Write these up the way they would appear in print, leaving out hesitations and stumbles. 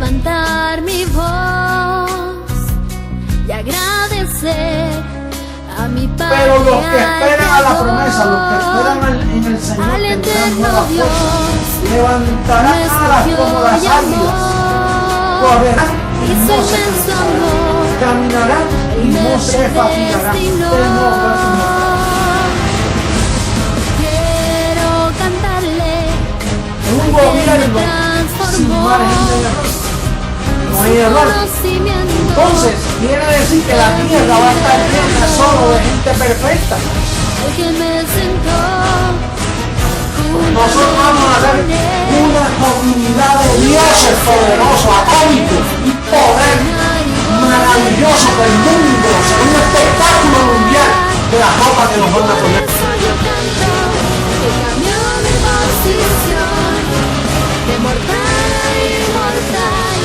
levantar mi voz y agradecer a mi Padre. Pero los que esperan a la promesa, los que esperan en el Señor, tendrán nuevas fuerzas, levantarán alas como las águilas, correrán y no se cansarán, caminarán y no se fatigarán. Quiero cantarle un gobierno sin margen de error. No hay error. Entonces, quiere decir que la tierra va a estar llena solo de gente perfecta. Nosotros vamos a ser una comunidad de dioses poderosos, atómicos y poder maravilloso del mundo. Será un espectáculo mundial de la ropa que nos van a poner. De mortal a inmortal,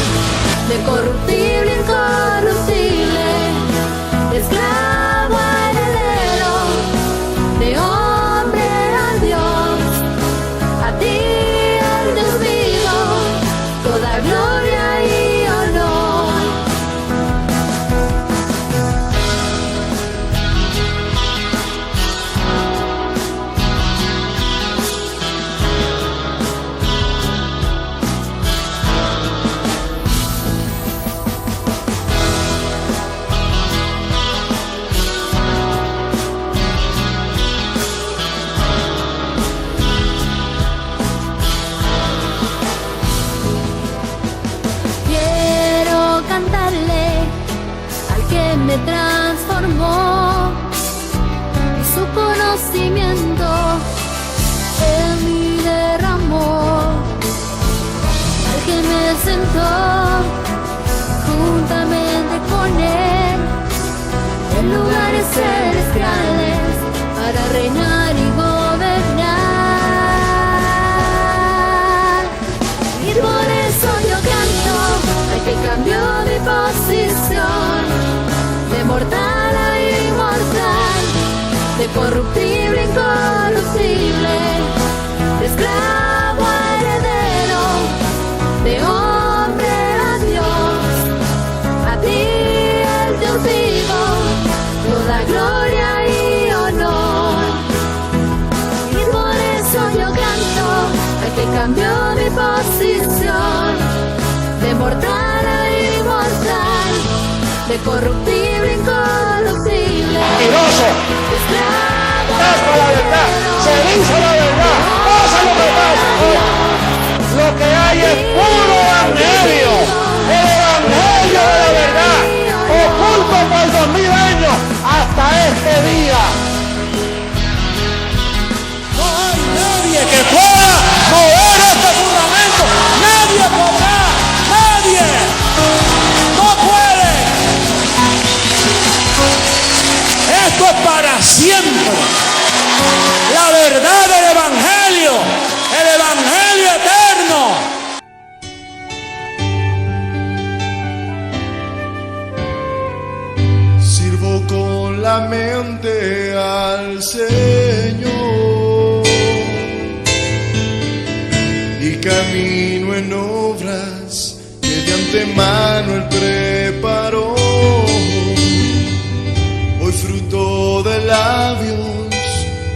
de corruptible a incorruptible, de esclavo a heredero, de hombre a Dios, a ti al Dios vivo, toda gloria y honor. Me transformó y su conocimiento en mí derramó, al que me sentó juntamente con él en lugares celestiales para reinar y gobernar. Y por eso yo canto al que cambió mi posición, de mortal a inmortal, de corruptible a incorruptible, de esclavo a heredero, de hombre a Dios, a ti el Dios vivo, toda gloria y honor. Y por eso yo canto al que cambió mi posición, de mortal a inmortal, de corruptible a incorruptible. Mentiroso. Pasa la verdad, se dice la verdad, pasa lo que pasa. Lo que hay es puro evangelio, el evangelio de la verdad, oculto por 2000 años hasta este día. No hay nadie que pueda mover este fundamento, nadie podrá, nadie. No puede. Esto es para siempre. La verdad del evangelio, el evangelio eterno. Sirvo con la mente al Señor y camino en obras que de antemano Él preparó. Hoy fruto de labios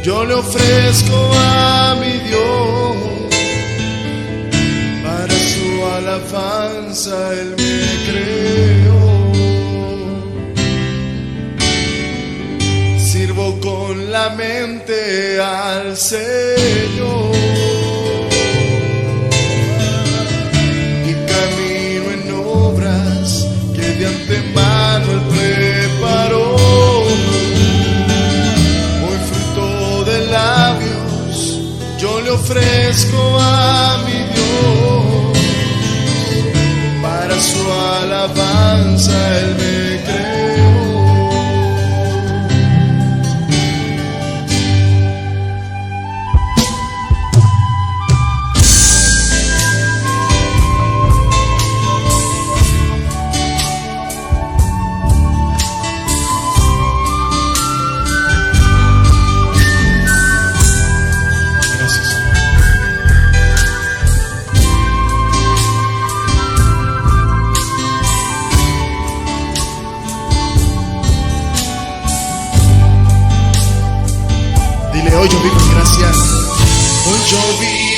yo le ofrezco a mi Dios, para su alabanza Él me creó. Sirvo con la mente al Señor y camino en obras que de antemano Él preparó. Hoy fruto de labios yo le ofrezco a mi Dios, para su alabanza Él me creó.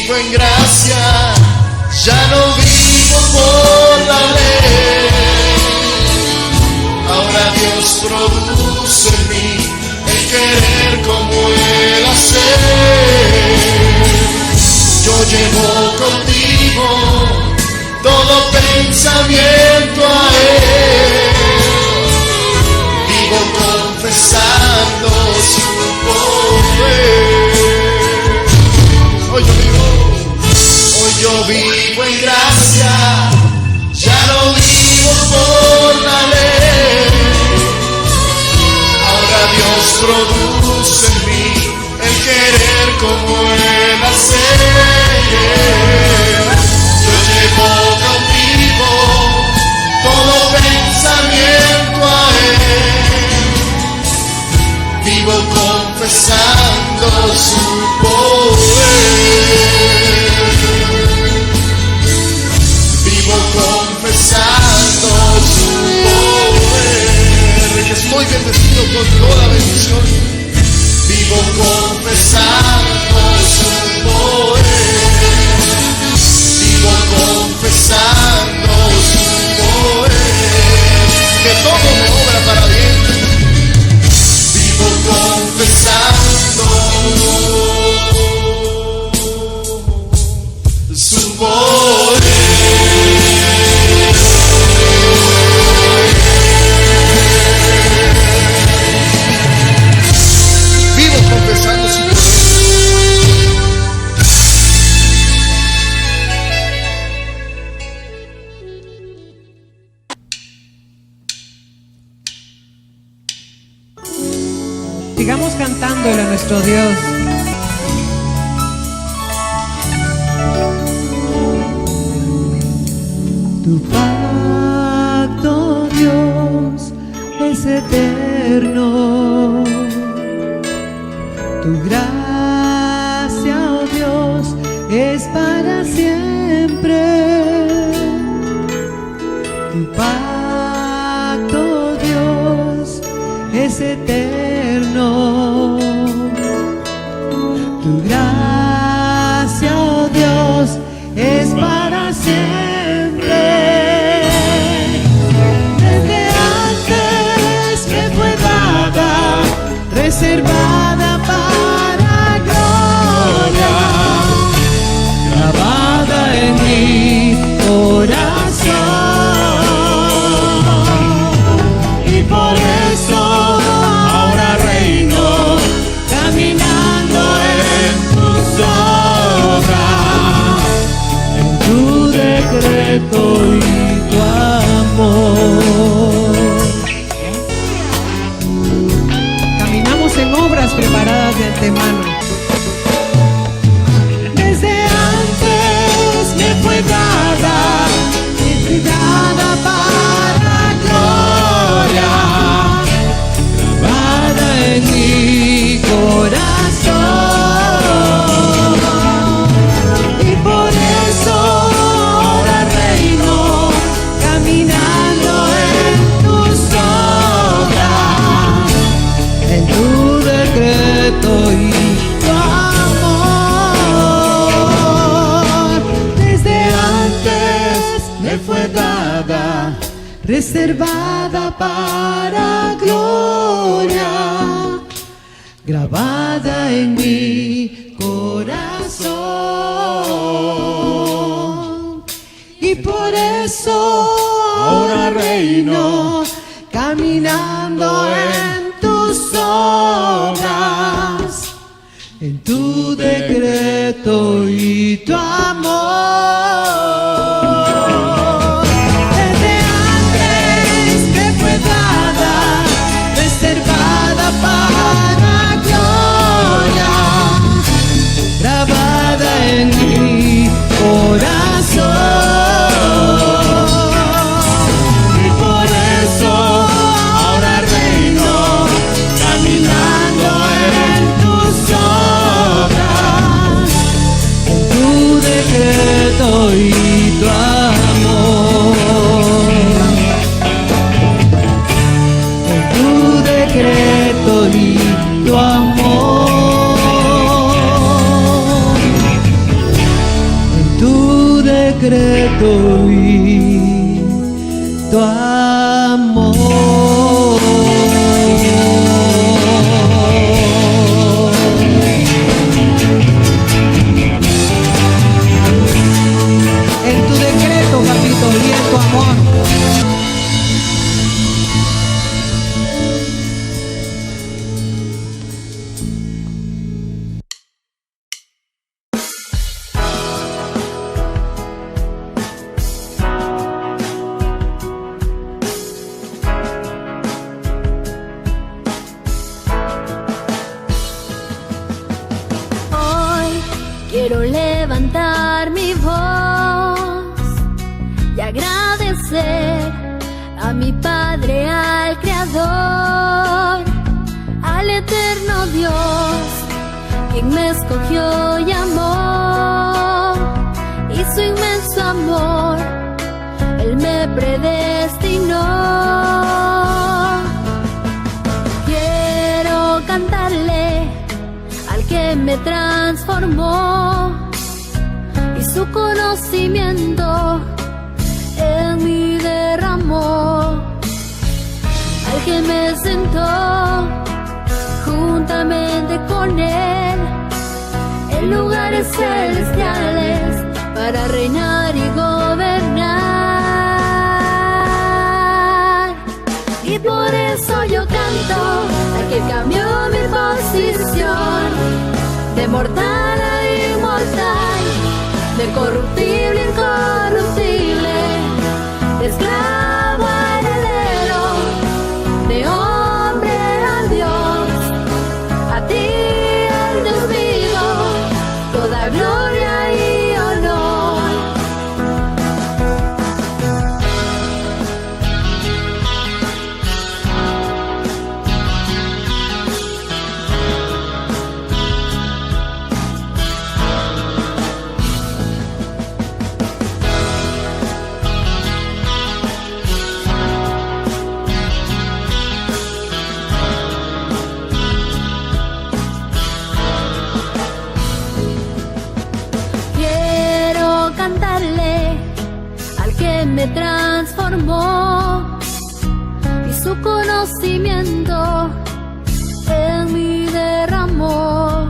vivo en gracia, ya no vivo por la ley. Ahora Dios produce en mí el querer como el hacer. Yo llevo contigo todo pensamiento a Él. Vivo confesando su poder. Hoy yo vivo en gracia, ya no vivo por la ley. Ahora Dios produce en mí el querer como el hacer. Yo llevo conmigo todo pensamiento a Él. Vivo confesando su poder. Vivo confesando su poder. Que estoy bendecido con toda bendición. Vivo confesando su poder. Vivo confesando su poder. Que todo me obra para bien. Vivo confesando su poder. Vivo confesando su poder. Sigamos cantándole a nuestro Dios. Tu pacto, Dios, es eterno. Tu gracia, oh Dios, es para siempre. Tu pacto, Dios, es eterno. Tu gracia, oh Dios, es para siempre. Desde antes me fue dada, reservada para gloria, grabada en mi corazón. Y por eso ahora reino, caminando en tus obras, en tu decreto y tu amor. Caminamos en obras preparadas de antemano. Desde antes me fue dada, dada para gloria, grabada en mi corazón. Y por eso ahora reino, caminando en tus obras, en tu decreto y tu amor. Desde antes me fue dada, reservada para gloria, grabada en mi corazón. Y por eso ahora reino, caminando en tus obras, en tu decreto y tu amor. Desde antes me fue dada, reservada para gloria, grabada en mi corazón. Y por eso ahora reino, caminando en tus obras, en tu decreto y tu amor. En tu decreto y tu amor. decreto y tu amor. En tu decreto, papito, y en tu amor. Quiero levantar mi voz y agradecer a mi Padre, al Creador, al eterno Dios, quien me escogió y amó, y su inmenso amor, Él me predestinó. Quiero cantarle al que me transformó y su conocimiento en mí derramó, al que me sentó juntamente con él en lugares celestiales para reinar y gobernar. Y por eso yo canto al que cambió mi posición de mortal a inmortal, de corruptible a incorruptible, de esclavo a heredero, de hombre a Dios. A ti, el Dios vivo, toda gloria y honor. Me transformó y su conocimiento en mí derramó,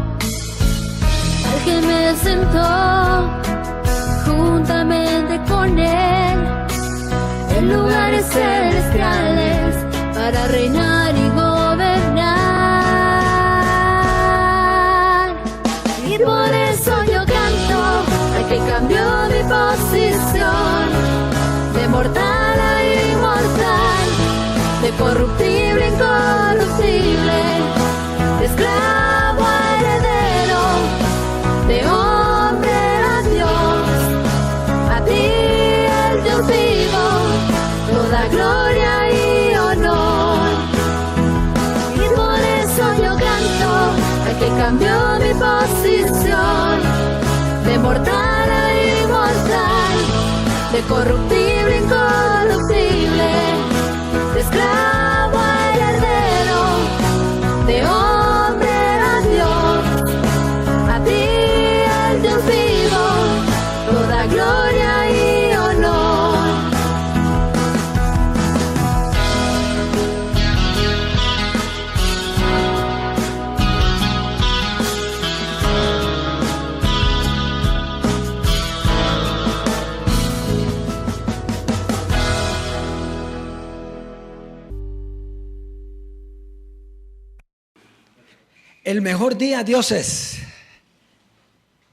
al que me sentó juntamente con él en lugares celestiales para reinar y gobernar. Y por eso yo canto al que cambió mi posición de mortal a inmortal, de corruptible a incorruptible, de esclavo a heredero, de hombre a Dios. A ti, el Dios vivo, toda gloria y honor. Y por eso yo canto al que cambió mi posición de mortal a inmortal, de corruptible a incorruptible, de esclavo a heredero, de hombre a Dios. A ti, el Dios vivo, toda gloria y honor. El mejor día, dioses.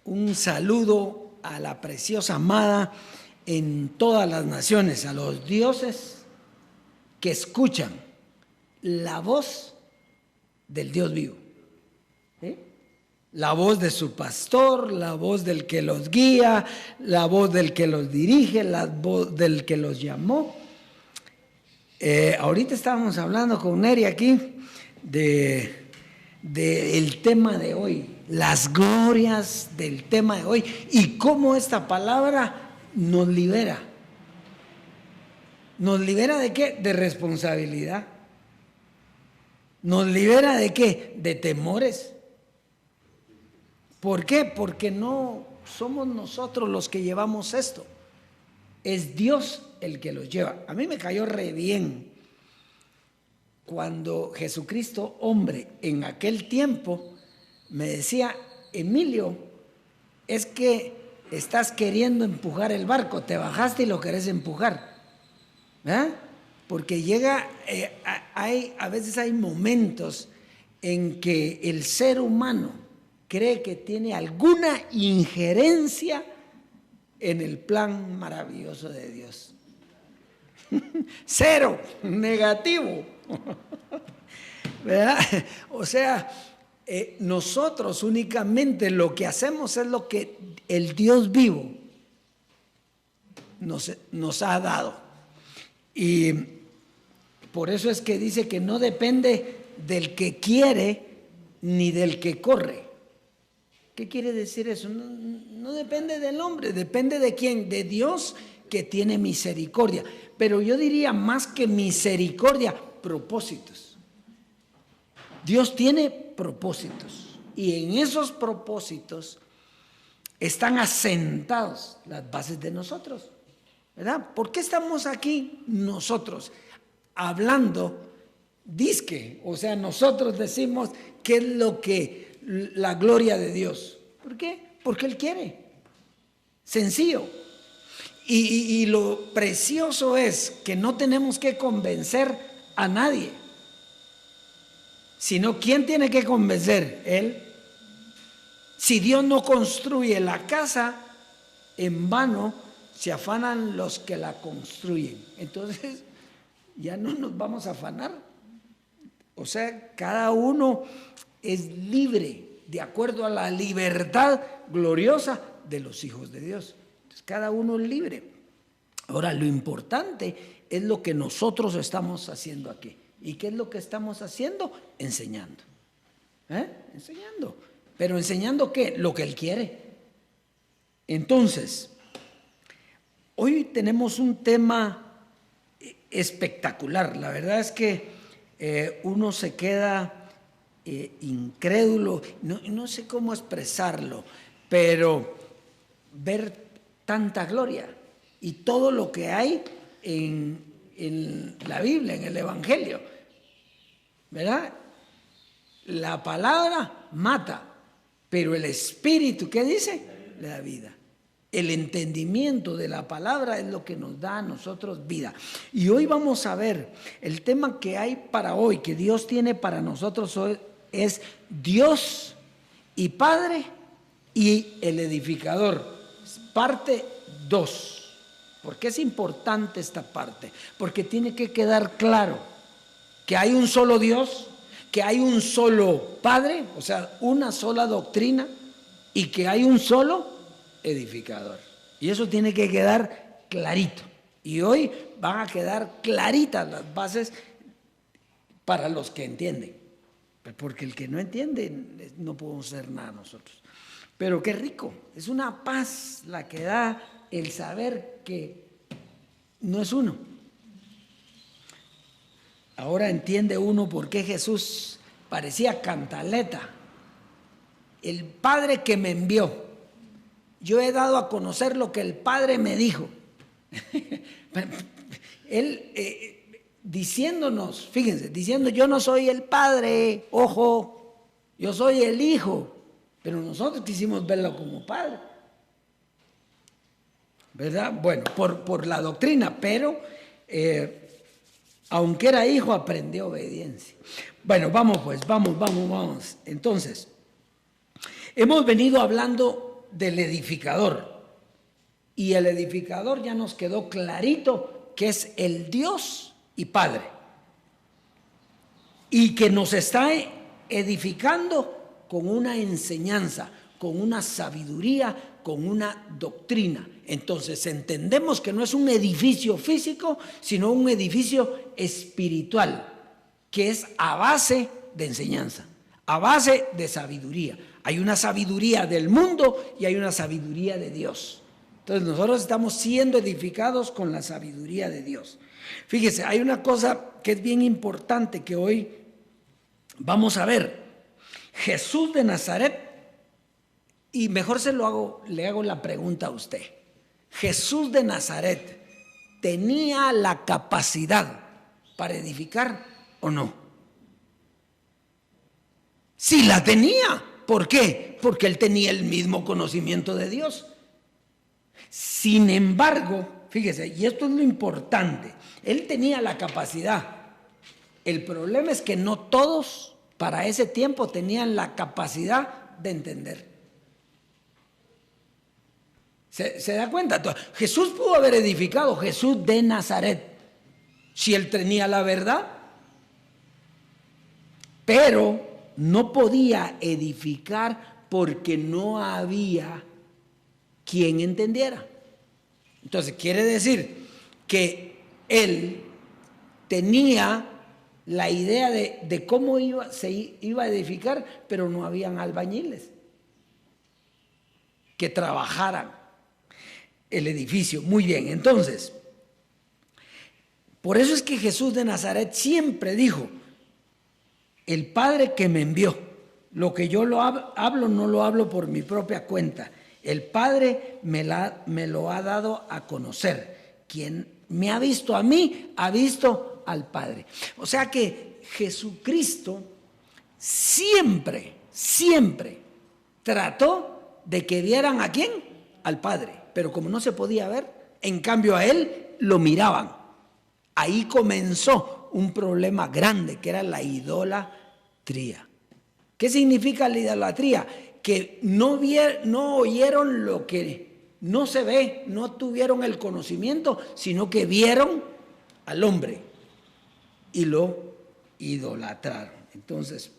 Un saludo a la preciosa amada en todas las naciones, a los dioses que escuchan la voz del Dios vivo. ¿Sí? La voz de su pastor, la voz del que los guía, la voz del que los dirige, la voz del que los llamó. Ahorita estábamos hablando con Neri aquí del tema de hoy, las glorias del tema de hoy y cómo esta palabra nos libera. ¿Nos libera de qué? De responsabilidad. ¿Nos libera de qué? De temores. ¿Por qué? Porque no somos nosotros los que llevamos esto. Es Dios el que los lleva. A mí me cayó re bien cuando Jesucristo, hombre, en aquel tiempo, me decía: Emilio, es que estás queriendo empujar el barco, te bajaste y lo querés empujar, ¿verdad? Porque a veces hay momentos en que el ser humano cree que tiene alguna injerencia en el plan maravilloso de Dios. Cero, negativo. ¿Verdad? O sea, nosotros únicamente lo que hacemos es lo que el Dios vivo nos ha dado. Y por eso es que dice que no depende del que quiere ni del que corre. ¿Qué quiere decir eso? No depende del hombre, depende de quién, de Dios, que tiene misericordia. Pero yo diría más que misericordia, propósitos. Dios tiene propósitos y en esos propósitos están asentados las bases de nosotros, ¿verdad? ¿Por qué estamos aquí nosotros hablando disque? O sea, nosotros decimos qué es lo que la gloria de Dios. ¿Por qué? Porque Él quiere. Sencillo. Y lo precioso es que no tenemos que convencer a nadie, sino ¿quién tiene que convencer? Él. Si Dios no construye la casa, en vano se afanan los que la construyen. Entonces, ya no nos vamos a afanar. O sea, cada uno es libre de acuerdo a la libertad gloriosa de los hijos de Dios. Entonces, cada uno es libre. Ahora, lo importante es lo que nosotros estamos haciendo aquí. ¿Y qué es lo que estamos haciendo? Enseñando. Enseñando. ¿Pero enseñando qué? Lo que Él quiere. Entonces, hoy tenemos un tema espectacular. La verdad es que uno se queda incrédulo, no sé cómo expresarlo, pero ver tanta gloria y todo lo que hay en la Biblia, en el Evangelio, ¿verdad? La palabra mata, pero el Espíritu, ¿qué dice? Le da vida. El entendimiento de la palabra es lo que nos da a nosotros vida. Y hoy vamos a ver el tema que hay para hoy, que Dios tiene para nosotros hoy, es Dios y Padre y el edificador. Parte 2. ¿Por qué es importante esta parte? Porque tiene que quedar claro que hay un solo Dios, que hay un solo Padre, o sea, una sola doctrina, y que hay un solo edificador. Y eso tiene que quedar clarito. Y hoy van a quedar claritas las bases para los que entienden. Porque el que no entiende no podemos hacer nada nosotros. Pero qué rico, es una paz la que da el saber que no es uno. Ahora entiende uno por qué Jesús parecía cantaleta. El Padre que me envió. Yo he dado a conocer lo que el Padre me dijo. Él diciéndonos, fíjense, diciendo yo no soy el Padre, ojo, yo soy el Hijo, pero nosotros quisimos verlo como Padre, ¿verdad? Bueno, por la doctrina, pero aunque era hijo aprendió obediencia. Bueno, vamos pues, vamos. Entonces, hemos venido hablando del edificador y el edificador ya nos quedó clarito que es el Dios y Padre y que nos está edificando con una enseñanza, con una sabiduría, con una doctrina. Entonces entendemos que no es un edificio físico, sino un edificio espiritual, que es a base de enseñanza, a base de sabiduría. Hay una sabiduría del mundo y hay una sabiduría de Dios. Entonces nosotros estamos siendo edificados con la sabiduría de Dios. Fíjese, hay una cosa que es bien importante que hoy vamos a ver. Jesús de Nazaret Y mejor le hago la pregunta a usted. ¿Jesús de Nazaret tenía la capacidad para edificar o no? Sí la tenía. ¿Por qué? Porque él tenía el mismo conocimiento de Dios. Sin embargo, fíjese, y esto es lo importante, él tenía la capacidad. El problema es que no todos para ese tiempo tenían la capacidad de entender. ¿Se da cuenta? Jesús pudo haber edificado, Jesús de Nazaret, si él tenía la verdad, pero no podía edificar porque no había quien entendiera. Entonces quiere decir que él tenía la idea de cómo se iba a edificar, pero no habían albañiles que trabajaran el edificio. Muy bien, entonces, por eso es que Jesús de Nazaret siempre dijo: el Padre que me envió, lo que yo hablo no lo hablo por mi propia cuenta. El Padre me lo ha dado a conocer. Quien me ha visto a mí, ha visto al Padre. O sea que Jesucristo siempre trató de que vieran ¿a quién? Al Padre. Pero como no se podía ver, en cambio a él lo miraban. Ahí comenzó un problema grande, que era la idolatría. ¿Qué significa la idolatría? Que no oyeron lo que no se ve, no tuvieron el conocimiento, sino que vieron al hombre y lo idolatraron. Entonces,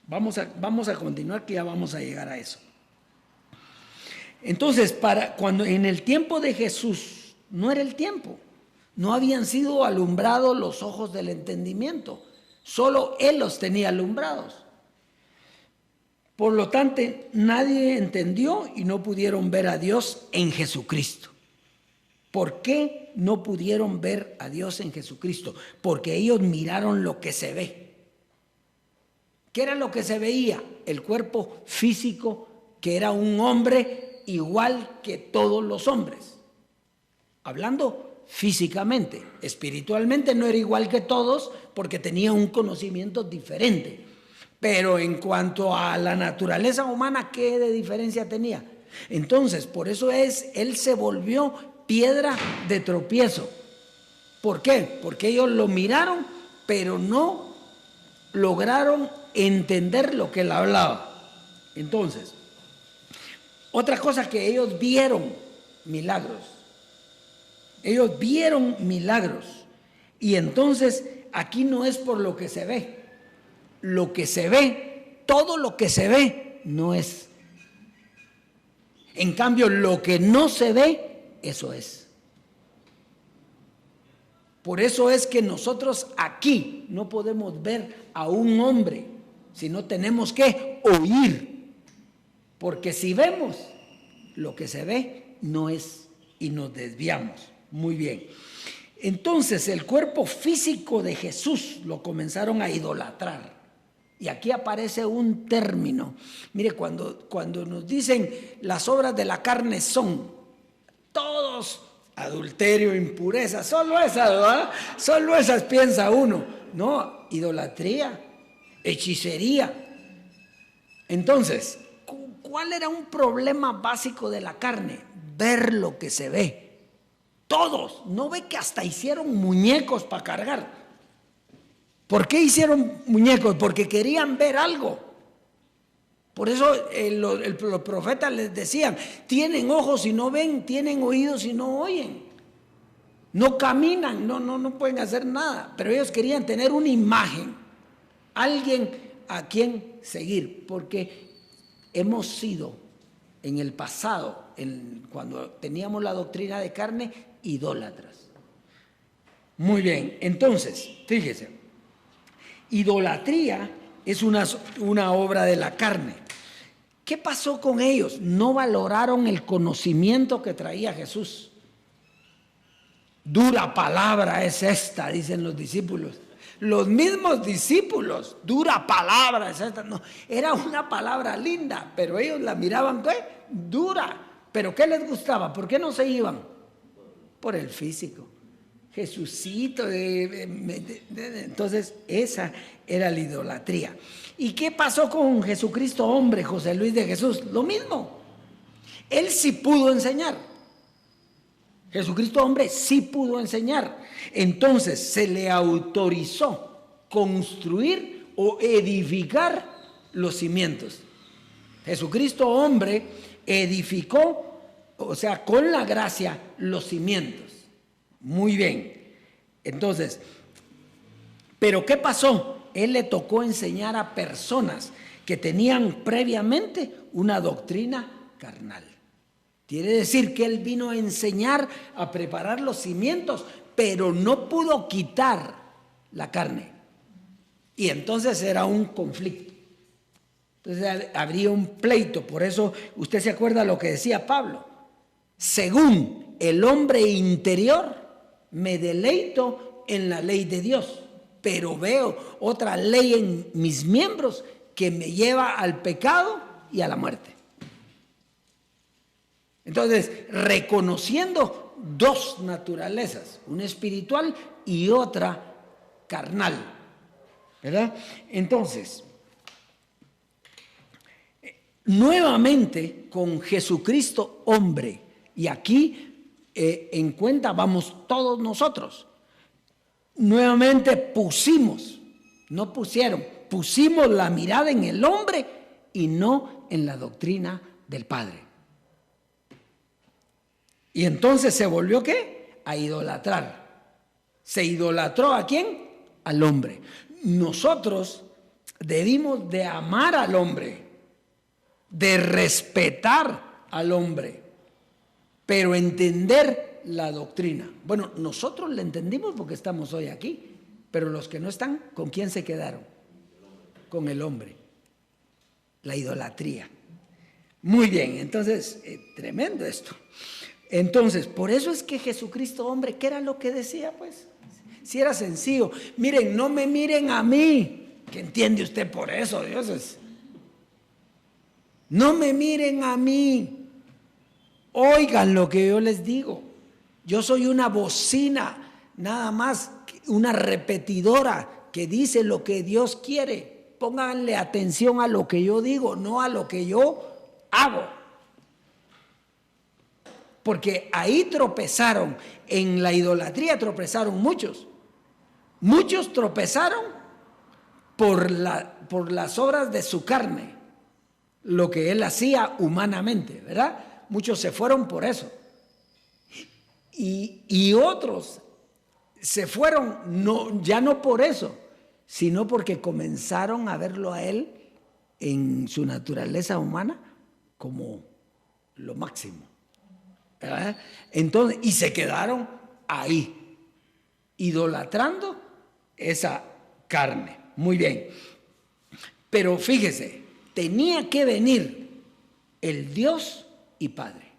vamos a continuar, que ya vamos a llegar a eso. Entonces, cuando en el tiempo de Jesús no era el tiempo, no habían sido alumbrados los ojos del entendimiento, solo él los tenía alumbrados. Por lo tanto, nadie entendió y no pudieron ver a Dios en Jesucristo. ¿Por qué no pudieron ver a Dios en Jesucristo? Porque ellos miraron lo que se ve. ¿Qué era lo que se veía? El cuerpo físico, que era un hombre igual que todos los hombres. Hablando físicamente, espiritualmente no era igual que todos porque tenía un conocimiento diferente. Pero en cuanto a la naturaleza humana, ¿qué de diferencia tenía? Entonces, por eso él se volvió piedra de tropiezo. ¿Por qué? Porque ellos lo miraron, pero no lograron entender lo que él hablaba. Entonces, otra cosa que ellos vieron milagros. Ellos vieron milagros. Y entonces, aquí no es por lo que se ve. Lo que se ve, todo lo que se ve, no es. En cambio, lo que no se ve, eso es. Por eso es que nosotros aquí no podemos ver a un hombre, sino tenemos que oír. Porque si vemos, lo que se ve no es y nos desviamos. Muy bien. Entonces, el cuerpo físico de Jesús lo comenzaron a idolatrar. Y aquí aparece un término. Mire, cuando nos dicen las obras de la carne son todos adulterio, impureza, solo esas, ¿verdad? Solo esas piensa uno. No, idolatría, hechicería. Entonces, ¿cuál era un problema básico de la carne? Ver lo que se ve. Todos, ¿no ve que hasta hicieron muñecos para cargar? ¿Por qué hicieron muñecos? Porque querían ver algo. Por eso los profetas les decían, tienen ojos y no ven, tienen oídos y no oyen. No caminan, no pueden hacer nada. Pero ellos querían tener una imagen, alguien a quien seguir. Porque hemos sido en el pasado, cuando teníamos la doctrina de carne, idólatras. Muy bien, entonces, fíjese. Idolatría es una obra de la carne. ¿Qué pasó con ellos? No valoraron el conocimiento que traía Jesús. Dura palabra es esta, dicen los discípulos. Los mismos discípulos, dura palabra, no, era una palabra linda, pero ellos la miraban, ¿qué? Dura. ¿Pero qué les gustaba? ¿Por qué no se iban? Por el físico. Jesucito. Entonces, esa era la idolatría. ¿Y qué pasó con Jesucristo hombre, José Luis de Jesús? Lo mismo. Él sí pudo enseñar. Jesucristo hombre sí pudo enseñar. Entonces, se le autorizó construir o edificar los cimientos. Jesucristo hombre edificó, o sea, con la gracia, los cimientos. Muy bien. Entonces, ¿pero qué pasó? Él le tocó enseñar a personas que tenían previamente una doctrina carnal. Quiere decir que él vino a enseñar, a preparar los cimientos, pero no pudo quitar la carne. Y entonces era un conflicto. Entonces habría un pleito. Por eso usted se acuerda lo que decía Pablo. Según el hombre interior, me deleito en la ley de Dios, pero veo otra ley en mis miembros que me lleva al pecado y a la muerte. Entonces, reconociendo dos naturalezas, una espiritual y otra carnal, ¿verdad? Entonces, nuevamente con Jesucristo hombre, y aquí en cuenta vamos todos nosotros, nuevamente pusimos la mirada en el hombre y no en la doctrina del Padre. Y entonces se volvió ¿qué? A idolatrar. ¿Se idolatró a quién? Al hombre. Nosotros debimos de amar al hombre, de respetar al hombre, pero entender la doctrina. Bueno, nosotros la entendimos porque estamos hoy aquí, pero los que no están, ¿con quién se quedaron? Con el hombre. La idolatría. Muy bien, entonces, tremendo esto. Entonces, por eso es que Jesucristo hombre, ¿qué era lo que decía? Pues, si era sencillo, miren, no me miren a mí. ¿Qué entiende usted por eso, dioses? No me miren a mí. Oigan lo que yo les digo. Yo soy una bocina, nada más, una repetidora que dice lo que Dios quiere. Pónganle atención a lo que yo digo, no a lo que yo hago. Porque ahí tropezaron, en la idolatría tropezaron muchos. Muchos tropezaron por las obras de su carne, lo que él hacía humanamente, ¿verdad? Muchos se fueron por eso. Y otros se fueron ya no por eso, sino porque comenzaron a verlo a él en su naturaleza humana como lo máximo, ¿verdad? Entonces, y se quedaron ahí, idolatrando esa carne. Muy bien. Pero fíjese, tenía que venir el Dios y Padre.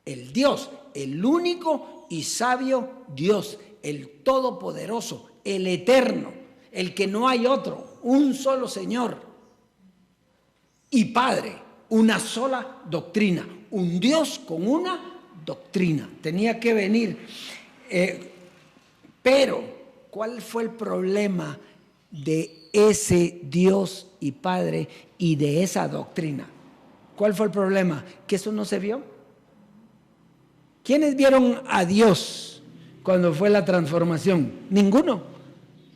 El Dios, el único y sabio Dios, el todopoderoso, el eterno, el que no hay otro, un solo Señor. Y Padre, una sola doctrina, un Dios con una doctrina. Tenía que venir. Pero, ¿cuál fue el problema de ese Dios y Padre y de esa doctrina? ¿Cuál fue el problema? Que eso no se vio. ¿Quiénes vieron a Dios cuando fue la transformación? Ninguno.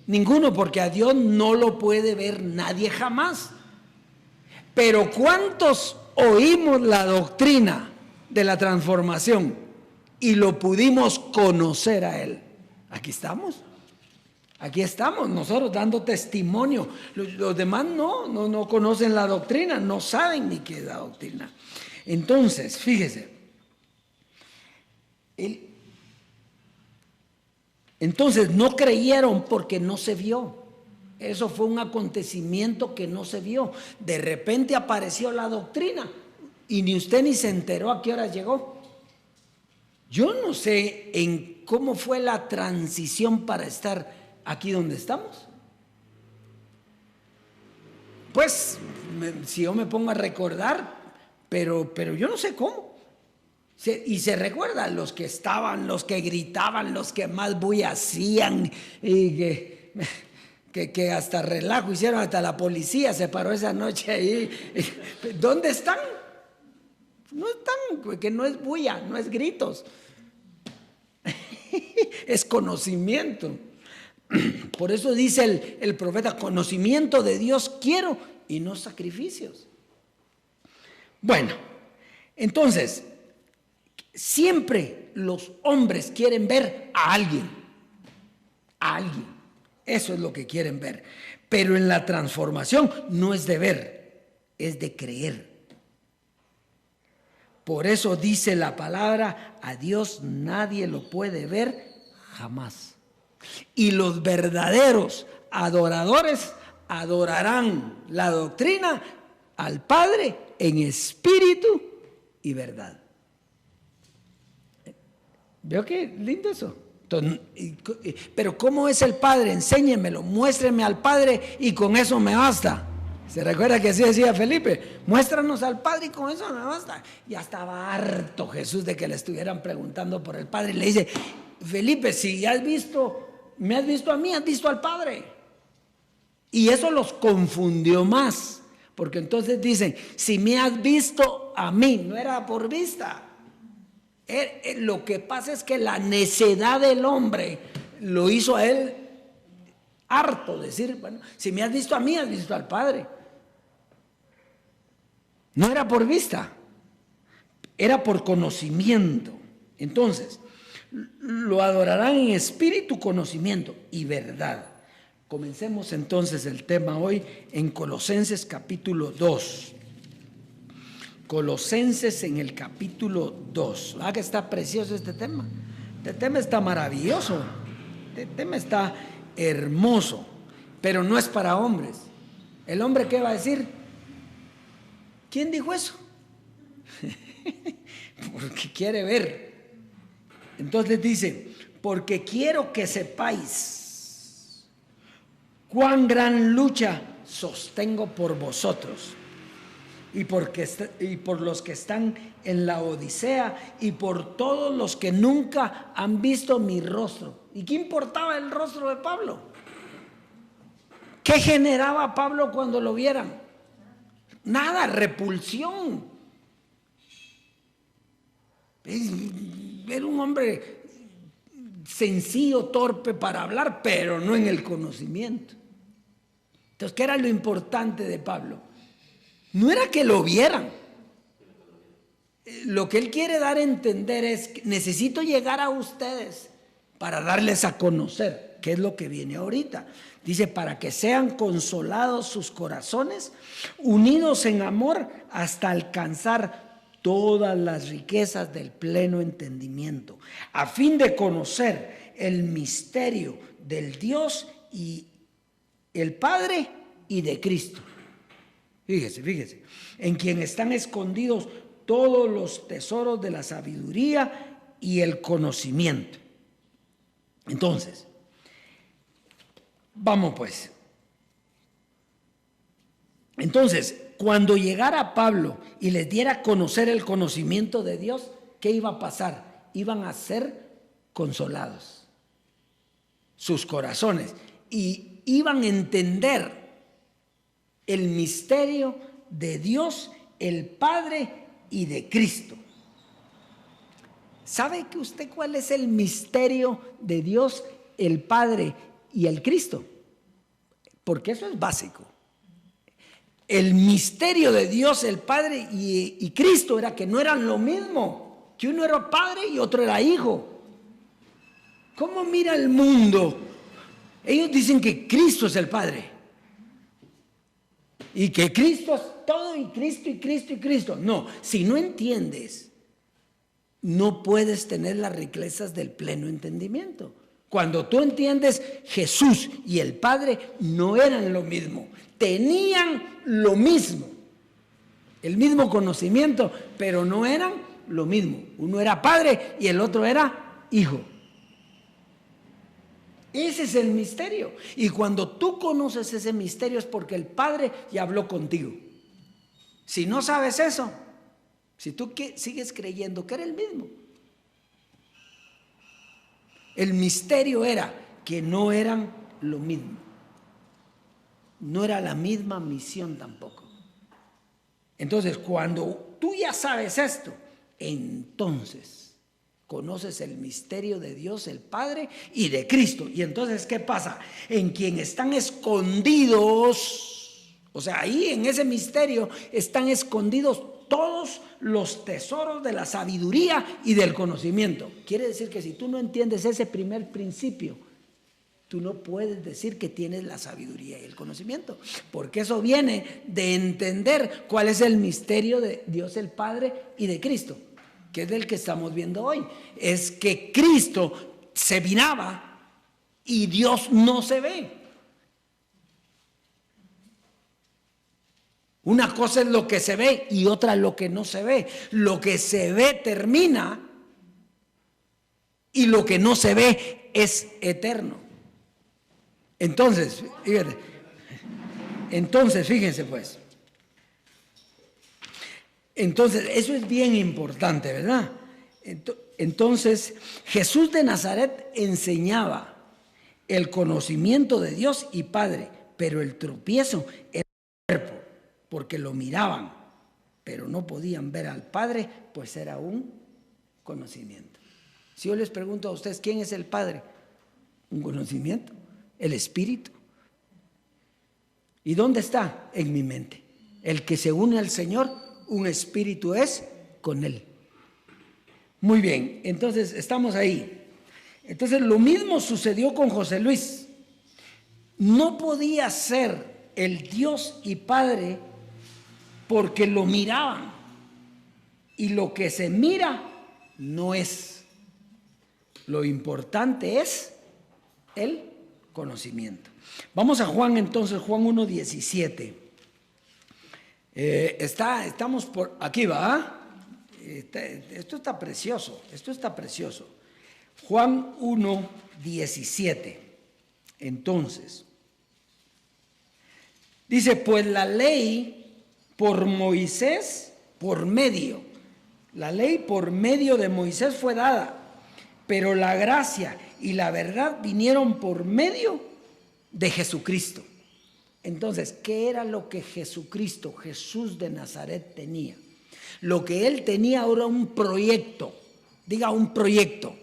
Ninguno, porque a Dios no lo puede ver nadie jamás. Pero ¿cuántos oímos la doctrina de la transformación y lo pudimos conocer a Él? Aquí estamos. Aquí estamos nosotros dando testimonio. Los demás no conocen la doctrina, no saben ni qué es la doctrina. Entonces, fíjese. Entonces no creyeron porque no se vio. Eso fue un acontecimiento que no se vio. De repente apareció la doctrina y ni usted ni se enteró a qué hora llegó. Yo no sé en cómo fue la transición para estar aquí donde estamos. Pues, si yo me pongo a recordar, pero yo no sé cómo. Y se recuerda los que estaban, los que gritaban, los que más bulla hacían, y que hasta relajo hicieron, hasta la policía se paró esa noche ahí. ¿Dónde están? No están, que no es bulla, no es gritos. Es conocimiento. Por eso dice el profeta, conocimiento de Dios quiero y no sacrificios. Bueno, entonces, siempre los hombres quieren ver a alguien. A alguien. Eso es lo que quieren ver. Pero en la transformación no es de ver, es de creer. Por eso dice la palabra, a Dios nadie lo puede ver jamás. Y los verdaderos adoradores adorarán la doctrina al Padre en espíritu y verdad. ¿Veo qué lindo eso? Entonces, pero ¿cómo es el Padre? Enséñemelo, muéstreme al Padre y con eso me basta. ¿Se recuerda que así decía Felipe? Muéstranos al Padre y con eso me basta. Ya estaba harto Jesús de que le estuvieran preguntando por el Padre. Y le dice, Felipe, si has visto, me has visto a mí, has visto al Padre. Y eso los confundió más. Porque entonces dicen, si me has visto a mí, no era por vista. Lo que pasa es que la necedad del hombre lo hizo a él harto. Decir, bueno, si me has visto a mí, has visto al Padre. No era por vista, era por conocimiento. Entonces, lo adorarán en espíritu, conocimiento y verdad. Comencemos entonces el tema hoy en Colosenses capítulo 2. Colosenses en el capítulo 2. ¿Verdad que está precioso este tema? Este tema está maravilloso. Este tema está hermoso. Pero no es para hombres. ¿El hombre qué va a decir? ¿Quién dijo eso? Porque quiere ver. Entonces dice, porque quiero que sepáis cuán gran lucha sostengo por vosotros y por los que están en la Odisea y por todos los que nunca han visto mi rostro. ¿Y qué importaba el rostro de Pablo? ¿Qué generaba Pablo cuando lo vieran? Nada, repulsión. Era un hombre sencillo, torpe para hablar, pero no en el conocimiento. Entonces, ¿qué era lo importante de Pablo? No era que lo vieran. Lo que él quiere dar a entender es que necesito llegar a ustedes para darles a conocer qué es lo que viene ahorita. Dice, para que sean consolados sus corazones, unidos en amor hasta alcanzar todas las riquezas del pleno entendimiento, a fin de conocer el misterio del Dios y el Padre y de Cristo. Fíjese, en quien están escondidos todos los tesoros de la sabiduría y el conocimiento. Entonces, vamos pues. Entonces, cuando llegara Pablo y les diera a conocer el conocimiento de Dios, ¿qué iba a pasar? Iban a ser consolados sus corazones y iban a entender el misterio de Dios, el Padre y de Cristo. ¿Sabe que usted cuál es el misterio de Dios, el Padre y el Cristo? Porque eso es básico. El misterio de Dios, el Padre y Cristo era que no eran lo mismo, que uno era padre y otro era hijo. ¿Cómo mira el mundo? Ellos dicen que Cristo es el Padre y que Cristo es todo y Cristo y Cristo y Cristo. No, si no entiendes, no puedes tener las riquezas del pleno entendimiento. Cuando tú entiendes, Jesús y el Padre no eran lo mismo, tenían lo mismo, el mismo conocimiento, pero no eran lo mismo. Uno era padre y el otro era hijo. Ese es el misterio. Y cuando tú conoces ese misterio es porque el Padre ya habló contigo. Si no sabes eso, si tú sigues creyendo que era el mismo. El misterio era que no eran lo mismo. No era la misma misión tampoco. Entonces, cuando tú ya sabes esto, entonces conoces el misterio de Dios el Padre y de Cristo. Y entonces, ¿qué pasa? En quien están escondidos, o sea, ahí en ese misterio están escondidos todos los tesoros de la sabiduría y del conocimiento. Quiere decir que si tú no entiendes ese primer principio, tú no puedes decir que tienes la sabiduría y el conocimiento, porque eso viene de entender cuál es el misterio de Dios el Padre y de Cristo, que es del que estamos viendo hoy. Es que Cristo se miraba y Dios no se ve. Una cosa es lo que se ve y otra lo que no se ve. Lo que se ve termina y lo que no se ve es eterno. Entonces, fíjense pues. Entonces, eso es bien importante, ¿verdad? Entonces, Jesús de Nazaret enseñaba el conocimiento de Dios y Padre, pero el tropiezo era el cuerpo, porque lo miraban, pero no podían ver al Padre, pues era un conocimiento. Si yo les pregunto a ustedes, ¿quién es el Padre? Un conocimiento, el Espíritu. ¿Y dónde está? En mi mente. El que se une al Señor, un espíritu es con Él. Muy bien, entonces estamos ahí. Entonces lo mismo sucedió con José Luis. No podía ser el Dios y Padre porque lo miraban. Y lo que se mira no es. Lo importante es el conocimiento. Vamos a Juan entonces, Juan 1:17. Estamos por aquí, ¿va? Esto está precioso, Juan 1:17. Entonces, dice, pues la ley por Moisés, la ley por medio de Moisés fue dada, pero la gracia y la verdad vinieron por medio de Jesucristo. Entonces, ¿qué era lo que Jesucristo, Jesús de Nazaret tenía? Lo que él tenía era un proyecto. Diga un proyecto.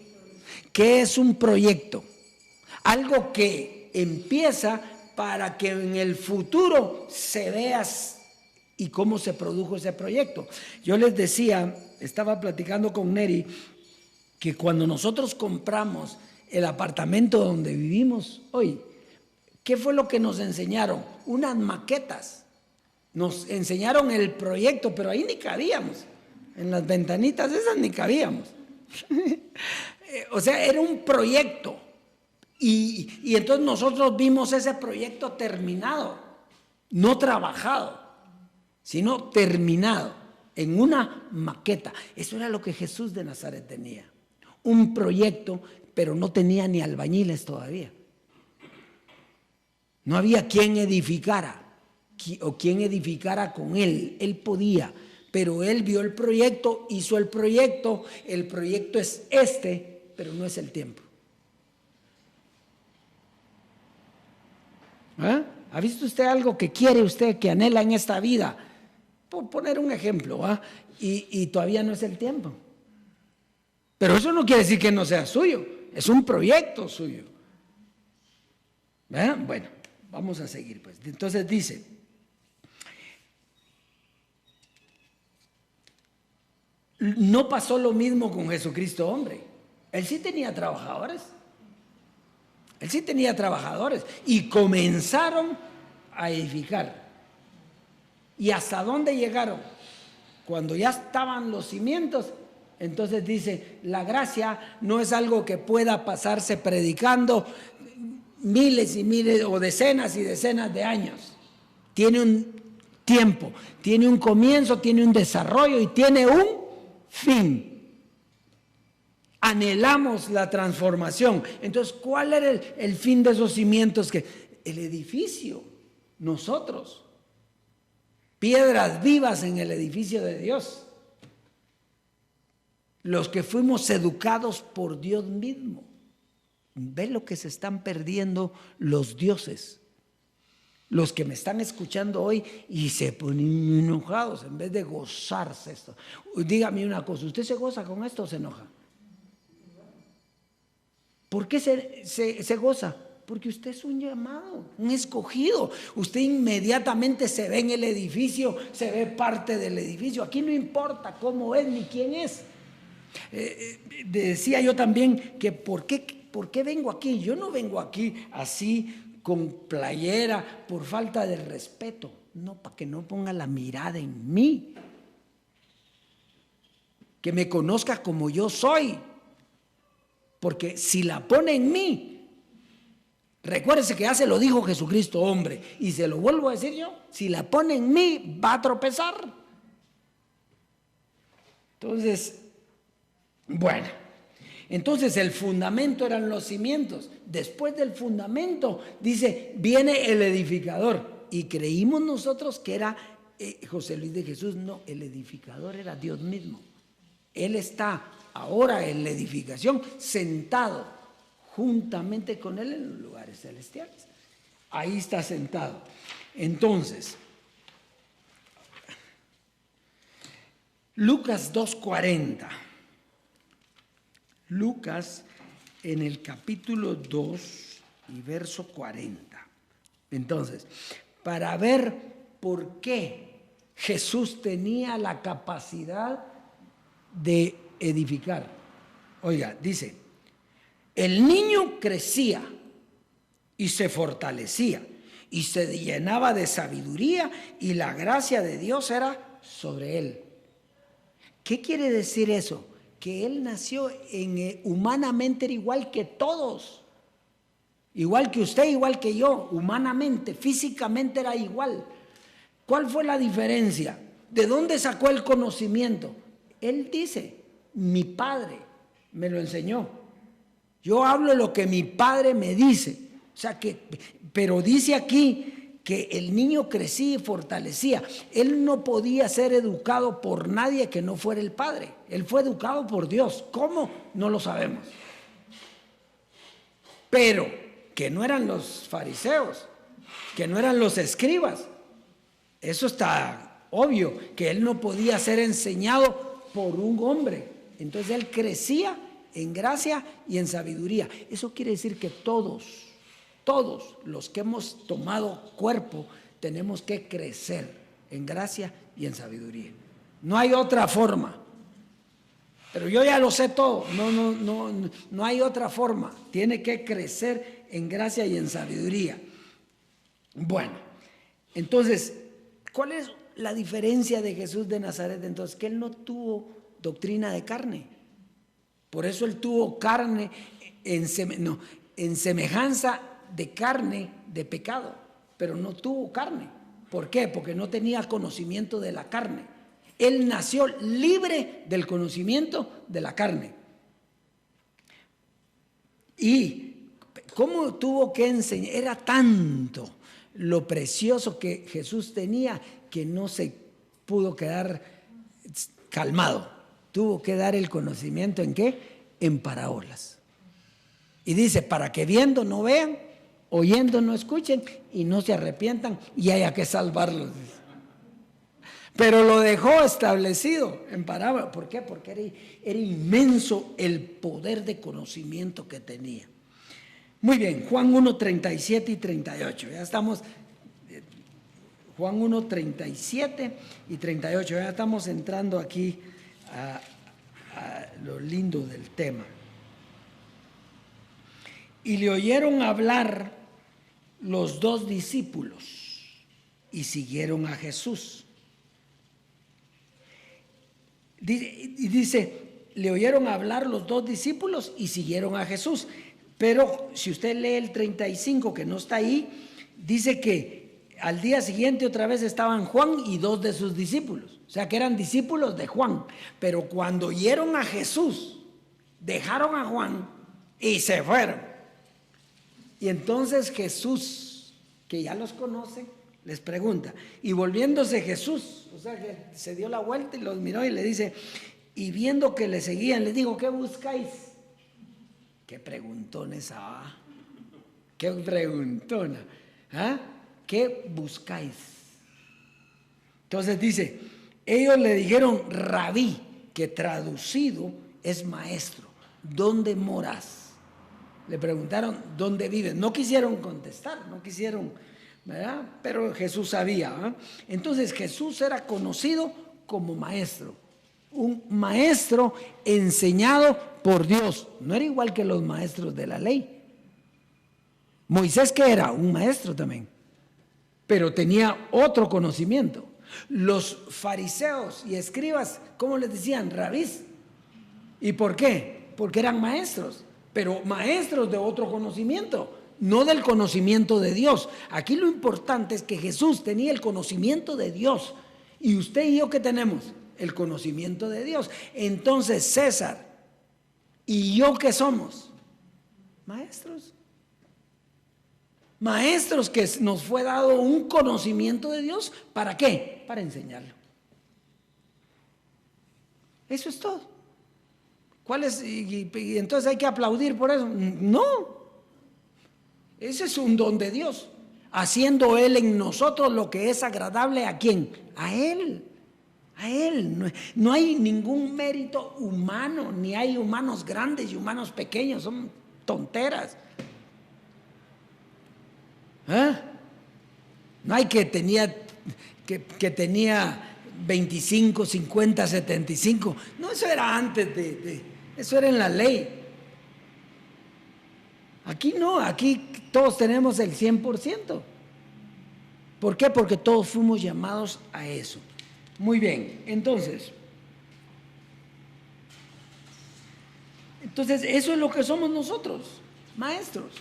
¿Qué es un proyecto? Algo que empieza para que en el futuro se vea y cómo se produjo ese proyecto. Yo les decía, estaba platicando con Neri, que cuando nosotros compramos el apartamento donde vivimos hoy, ¿qué fue lo que nos enseñaron? Unas maquetas. Nos enseñaron el proyecto, pero ahí ni cabíamos. En las ventanitas esas ni cabíamos. O sea, era un proyecto. Y entonces nosotros vimos ese proyecto terminado, no trabajado, sino terminado en una maqueta. Eso era lo que Jesús de Nazaret tenía. Un proyecto, pero no tenía ni albañiles todavía. No había quien edificara o quien edificara con él. Él podía, pero él vio el proyecto, hizo el proyecto es pero no es el tiempo. ¿Ah? ¿Ha visto usted algo que quiere usted, que anhela en esta vida? Por poner un ejemplo, ¿ah? Y todavía no es el tiempo. Pero eso no quiere decir que no sea suyo, es un proyecto suyo. ¿Ah? Bueno, vamos a seguir pues. Entonces dice, no pasó lo mismo con Jesucristo hombre. Él sí tenía trabajadores. Y comenzaron a edificar. ¿Y hasta dónde llegaron? Cuando ya estaban los cimientos, entonces dice, la gracia no es algo que pueda pasarse predicando miles y miles o decenas y decenas de años. Tiene un tiempo, tiene un comienzo, tiene un desarrollo y tiene un fin. Anhelamos la transformación. Entonces, ¿cuál era el fin de esos cimientos? El edificio, nosotros, piedras vivas en el edificio de Dios, los que fuimos educados por Dios mismo. Ve lo que se están perdiendo los dioses, los que me están escuchando hoy y se ponen enojados en vez de gozarse esto. Dígame una cosa, ¿usted se goza con esto o se enoja? ¿Por qué se goza? Porque usted es un llamado, un escogido. Usted inmediatamente se ve en el edificio, se ve parte del edificio. Aquí no importa cómo es ni quién es. Decía yo también que ¿por qué vengo aquí? Yo no vengo aquí así con playera por falta de respeto. No, para que no ponga la mirada en mí. Que me conozca como yo soy. Porque si la pone en mí, recuérdese que ya se lo dijo Jesucristo, hombre, y se lo vuelvo a decir yo, si la pone en mí, va a tropezar. Entonces, bueno, entonces el fundamento eran los cimientos. Después del fundamento, dice, viene el edificador. Y creímos nosotros que era José Luis de Jesús. No, el edificador era Dios mismo. Él está ahora en la edificación, sentado juntamente con Él en los lugares celestiales. Ahí está sentado. Entonces, Lucas 2:40. Lucas en el capítulo 2 y verso 40. Entonces, para ver por qué Jesús tenía la capacidad de edificar. Oiga, dice, el niño crecía y se fortalecía y se llenaba de sabiduría y la gracia de Dios era sobre él. ¿Qué quiere decir eso? Que él nació humanamente era igual que todos, igual que usted, igual que yo, humanamente, físicamente era igual. ¿Cuál fue la diferencia? ¿De dónde sacó el conocimiento? Él dice, mi padre me lo enseñó. Yo hablo lo que mi padre me dice. O sea pero dice aquí que el niño crecía y fortalecía. Él no podía ser educado por nadie que no fuera el padre. Él fue educado por Dios. ¿Cómo? No lo sabemos. Pero que no eran los fariseos, que no eran los escribas. Eso está obvio, que él no podía ser enseñado por un hombre. Entonces él crecía en gracia y en sabiduría. Eso quiere decir que todos los que hemos tomado cuerpo tenemos que crecer en gracia y en sabiduría. No hay otra forma. Pero yo ya lo sé todo. No hay otra forma. Tiene que crecer en gracia y en sabiduría. Bueno, entonces, ¿cuál es la diferencia de Jesús de Nazaret? Entonces, que él no tuvo doctrina de carne. Por eso él tuvo carne en semejanza de carne de pecado, pero no tuvo carne. ¿Por qué? Porque no tenía conocimiento de la carne. Él nació libre del conocimiento de la carne. ¿Y cómo tuvo que enseñar? Era tanto lo precioso que Jesús tenía que no se pudo quedar calmado. Tuvo que dar el conocimiento ¿en qué? En parábolas. Y dice, para que viendo no vean, oyendo no escuchen y no se arrepientan y haya que salvarlos. Pero lo dejó establecido en parábolas. ¿Por qué? Porque era inmenso el poder de conocimiento que tenía. Muy bien, Juan 1, 37 y 38. Ya estamos, Juan 1, 37 y 38. Ya estamos entrando aquí a lo lindo del tema. Y le oyeron hablar los dos discípulos y siguieron a Jesús. Y dice, le oyeron hablar los dos discípulos y siguieron a Jesús. Pero si usted lee el 35, que no está ahí, dice que al día siguiente otra vez estaban Juan y dos de sus discípulos. O sea que eran discípulos de Juan. Pero cuando oyeron a Jesús, dejaron a Juan y se fueron. Y entonces Jesús, que ya los conoce, les pregunta. Y volviéndose Jesús, o sea que se dio la vuelta y los miró y le dice, y viendo que le seguían, les dijo, ¿qué buscáis? Qué preguntona esa, ¿ah? Qué preguntona. ¿Ah? ¿Qué buscáis? Entonces dice, ellos le dijeron rabí, que traducido es maestro. ¿Dónde moras? Le preguntaron, ¿dónde vives? No quisieron contestar, no quisieron, ¿verdad? Pero Jesús sabía, ¿eh? Entonces Jesús era conocido como maestro. Un maestro enseñado por Dios. No era igual que los maestros de la ley. Moisés, que era un maestro también, pero tenía otro conocimiento. Los fariseos y escribas, ¿cómo les decían? Rabís. ¿Y por qué? Porque eran maestros, pero maestros de otro conocimiento, no del conocimiento de Dios. Aquí lo importante es que Jesús tenía el conocimiento de Dios. ¿Y usted y yo qué tenemos? El conocimiento de Dios. Entonces César y yo, ¿qué somos? Maestros. Maestros que nos fue dado un conocimiento de Dios. ¿Para qué? Para enseñarlo. Eso es todo. ¿Cuál es? Y entonces hay que aplaudir por eso. No. Ese es un don de Dios. Haciendo Él en nosotros lo que es agradable ¿a quién? A Él. A Él. No hay ningún mérito humano, ni hay humanos grandes y humanos pequeños. Son tonteras. ¿Eh? No hay que tenía 25, 50, 75. No, eso era antes eso era en la ley. Aquí no, aquí todos tenemos el 100%. ¿Por qué? Porque todos fuimos llamados a eso. Muy bien, entonces eso es lo que somos nosotros, maestros.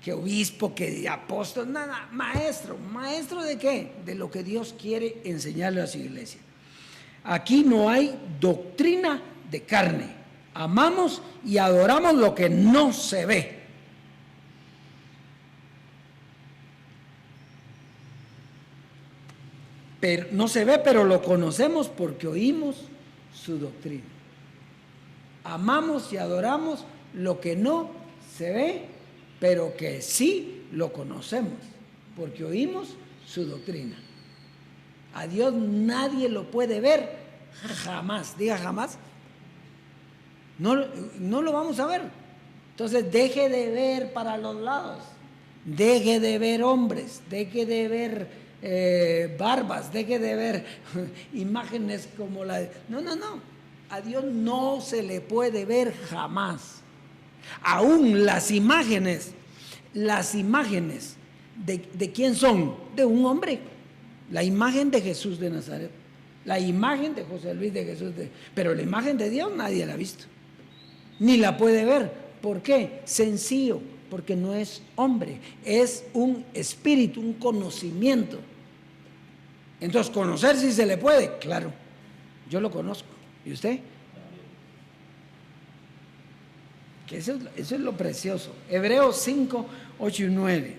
Que obispo, que apóstol, nada, maestro. ¿Maestro de qué? De lo que Dios quiere enseñarle a su iglesia. Aquí no hay doctrina de carne. Amamos y adoramos lo que no se ve. Pero, no se ve, pero lo conocemos porque oímos su doctrina. Amamos y adoramos lo que no se ve, pero que sí lo conocemos, porque oímos su doctrina. A Dios nadie lo puede ver jamás, diga jamás. No lo vamos a ver. Entonces deje de ver para los lados, deje de ver hombres, deje de ver barbas, deje de ver imágenes como la de... No, a Dios no se le puede ver jamás. Aún las imágenes, ¿de quién son? De un hombre. La imagen de Jesús de Nazaret, la imagen de José Luis de Jesús, pero la imagen de Dios nadie la ha visto, ni la puede ver. ¿Por qué? Sencillo, porque no es hombre, es un espíritu, un conocimiento. Entonces, conocer si se le puede, claro, yo lo conozco. ¿Y usted? Que eso es lo precioso. Hebreos 5, 8 y 9.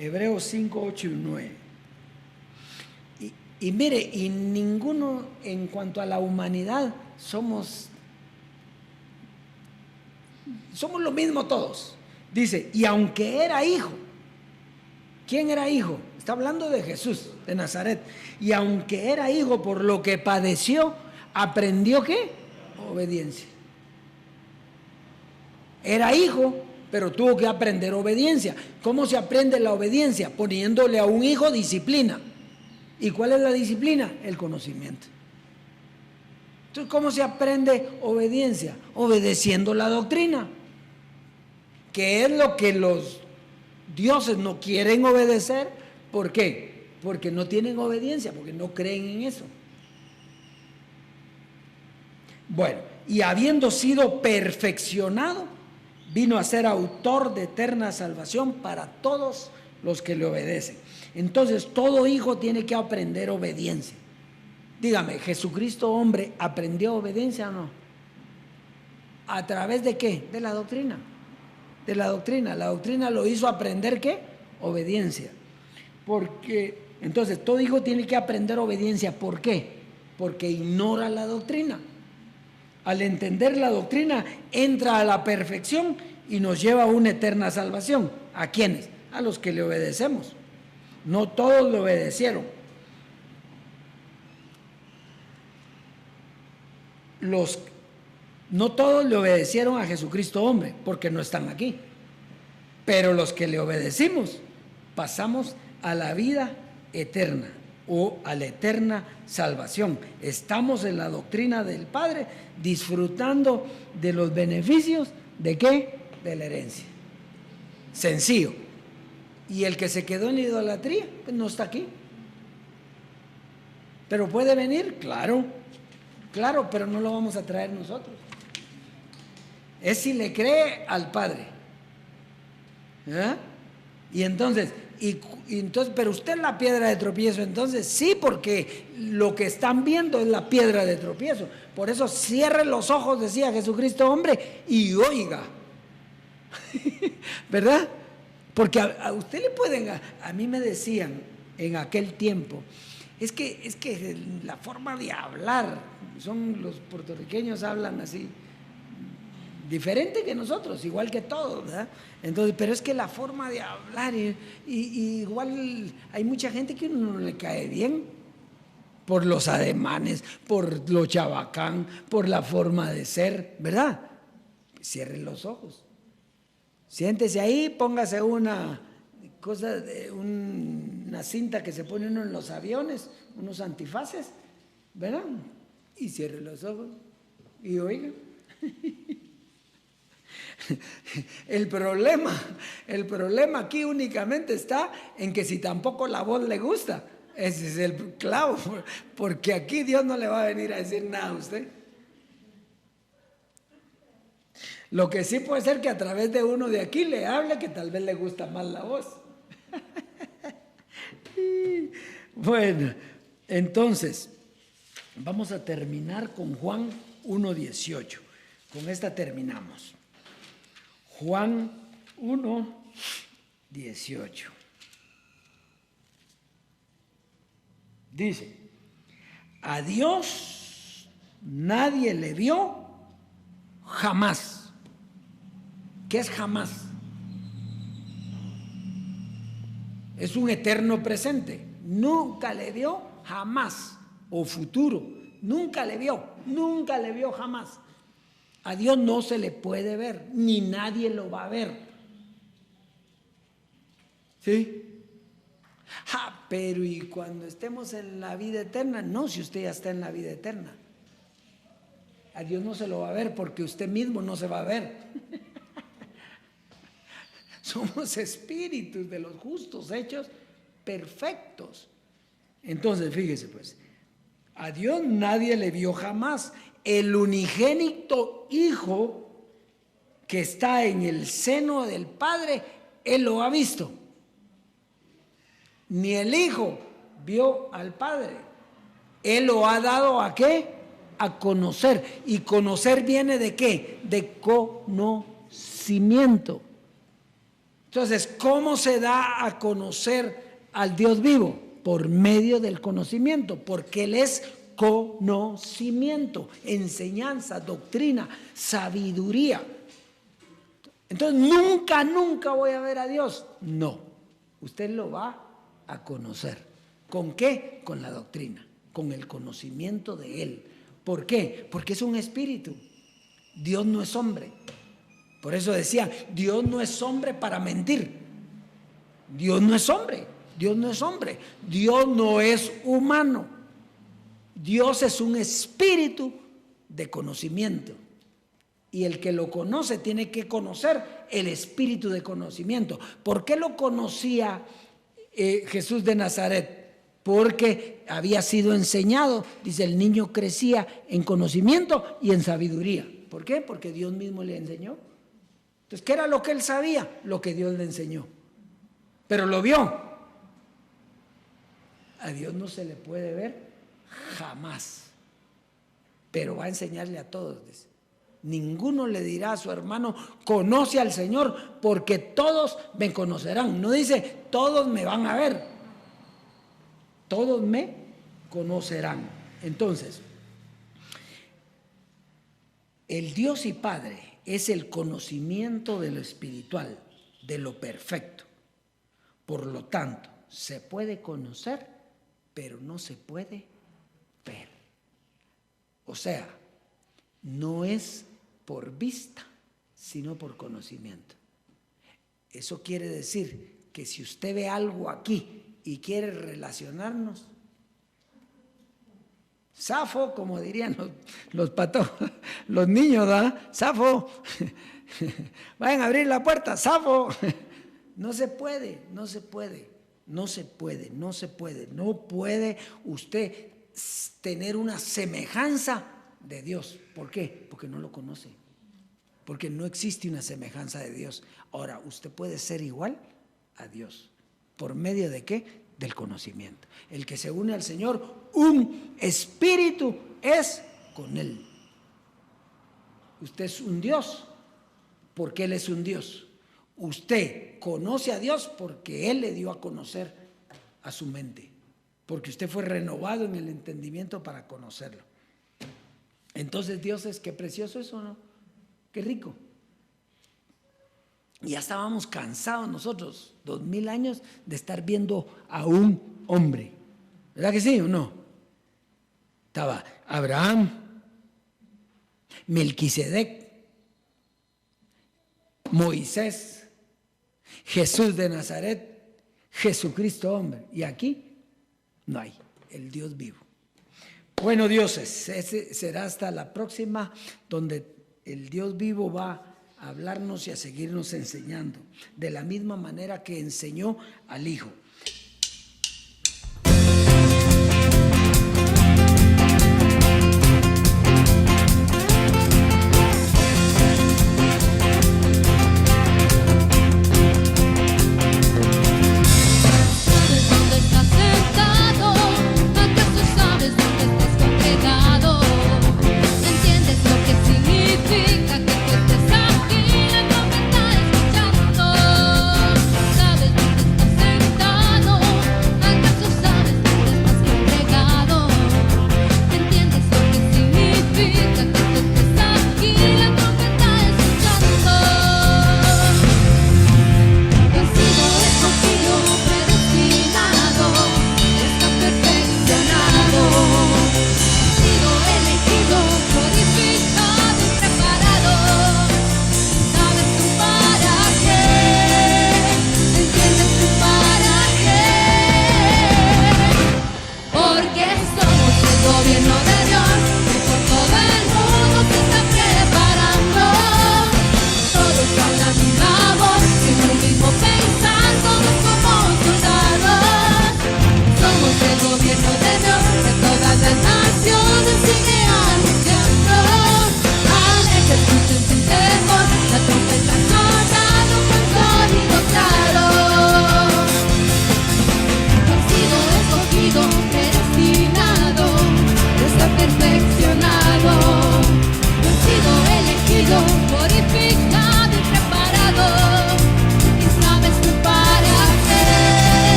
Hebreos 5, 8 y 9. Y mire, y ninguno en cuanto a la humanidad somos lo mismo todos. Dice, y aunque era hijo, ¿quién era hijo? Está hablando de Jesús de Nazaret. Y aunque era hijo, por lo que padeció, aprendió ¿qué? Obediencia. Era hijo, pero tuvo que aprender obediencia. ¿Cómo se aprende la obediencia? Poniéndole a un hijo disciplina. ¿Y cuál es la disciplina? El conocimiento. Entonces, ¿cómo se aprende obediencia? Obedeciendo la doctrina, que es lo que los dioses no quieren obedecer. ¿Por qué? Porque no tienen obediencia, porque no creen en eso. Bueno, y habiendo sido perfeccionado, vino a ser autor de eterna salvación para todos los que le obedecen. Entonces, todo hijo tiene que aprender obediencia. Dígame, ¿Jesucristo hombre aprendió obediencia o no? ¿A través de qué? De la doctrina. De la doctrina. La doctrina lo hizo aprender ¿qué? Obediencia. Porque, entonces, todo hijo tiene que aprender obediencia. ¿Por qué? Porque ignora la doctrina. Al entender la doctrina, entra a la perfección y nos lleva a una eterna salvación. ¿A quiénes? A los que le obedecemos. No todos le obedecieron. No todos le obedecieron a Jesucristo hombre, porque no están aquí. Pero los que le obedecimos, pasamos a la vida eterna o a la eterna salvación. Estamos en la doctrina del Padre, disfrutando de los beneficios ¿de qué? De la herencia. Sencillo. Y el que se quedó en la idolatría, pues no está aquí. Pero puede venir, claro, pero no lo vamos a traer nosotros. Es si le cree al Padre. ¿Eh? Y entonces, pero usted es la piedra de tropiezo. Entonces sí, porque lo que están viendo es la piedra de tropiezo. Por eso cierre los ojos, decía Jesucristo hombre, y oiga. ¿Verdad? Porque a usted le pueden, a mí me decían en aquel tiempo, es que la forma de hablar, los puertorriqueños hablan así, diferente que nosotros, igual que todos, ¿verdad? Entonces, pero es que la forma de hablar, y igual hay mucha gente que uno no le cae bien, por los ademanes, por lo chabacán, por la forma de ser, ¿verdad? Cierren los ojos. Siéntese ahí, póngase una cosa, una cinta que se pone uno en los aviones, unos antifaces, ¿verdad? Y cierre los ojos y oiga. El problema aquí únicamente está en que si tampoco la voz le gusta, ese es el clavo, porque aquí Dios no le va a venir a decir nada a usted. Lo que sí puede ser que a través de uno de aquí le hable que tal vez le gusta más la voz. Bueno, entonces, vamos a terminar con Juan 1:18. Con esta terminamos. Juan 1:18. Dice, a Dios nadie le vio jamás. ¿Qué es jamás? Es un eterno presente. Nunca le vio jamás. O futuro. Nunca le vio jamás. A Dios no se le puede ver, ni nadie lo va a ver. ¿Sí? Pero ¿y cuando estemos en la vida eterna? No, si usted ya está en la vida eterna. A Dios no se lo va a ver porque usted mismo no se va a ver. Somos espíritus de los justos hechos perfectos. Entonces, fíjese pues, a Dios nadie le vio jamás. El unigénito Hijo que está en el seno del Padre, Él lo ha visto. Ni el Hijo vio al Padre. Él lo ha dado ¿a qué? A conocer. ¿Y conocer viene de qué? De conocimiento. Entonces, ¿cómo se da a conocer al Dios vivo? Por medio del conocimiento, porque Él es conocimiento, enseñanza, doctrina, sabiduría. Entonces, nunca voy a ver a Dios. No, usted lo va a conocer. ¿Con qué? Con la doctrina, con el conocimiento de Él. ¿Por qué? Porque es un espíritu. Dios no es hombre. Por eso decía, Dios no es hombre para mentir. Dios no es hombre. Dios no es hombre. Dios no es humano. Dios es un espíritu de conocimiento. Y el que lo conoce tiene que conocer el espíritu de conocimiento. ¿Por qué lo conocía Jesús de Nazaret? Porque había sido enseñado. Dice, el niño crecía en conocimiento y en sabiduría. ¿Por qué? Porque Dios mismo le enseñó. Entonces, ¿qué era lo que él sabía? Lo que Dios le enseñó. Pero lo vio. A Dios no se le puede ver jamás. Pero va a enseñarle a todos, dice. Ninguno le dirá a su hermano, conoce al Señor, porque todos me conocerán. No dice, todos me van a ver. Todos me conocerán. Entonces, el Dios y Padre es el conocimiento de lo espiritual, de lo perfecto. Por lo tanto, se puede conocer, pero no se puede ver. O sea, no es por vista, sino por conocimiento. Eso quiere decir que si usted ve algo aquí y quiere relacionarnos, zafo, como dirían los patos, los niños, ¿verdad? Zafo, vayan a abrir la puerta, zafo. No se puede, no se puede, no se puede, no se puede. No puede usted tener una semejanza de Dios. ¿Por qué? Porque no lo conoce. Porque no existe una semejanza de Dios. Ahora, usted puede ser igual a Dios. ¿Por medio de qué? Del conocimiento. El que se une al Señor, un espíritu es con Él. Usted es un Dios porque Él es un Dios. Usted conoce a Dios porque Él le dio a conocer a su mente. Porque usted fue renovado en el entendimiento para conocerlo. Entonces, Dios es, qué precioso eso, ¿no? Qué rico. Ya estábamos cansados nosotros, 2000 años, de estar viendo a un hombre. ¿Verdad que sí o no? Estaba Abraham, Melquisedec, Moisés, Jesús de Nazaret, Jesucristo hombre. Y aquí no hay, el Dios vivo. Bueno, dioses, ese será hasta la próxima, donde el Dios vivo va a hablarnos y a seguirnos enseñando, de la misma manera que enseñó al Hijo.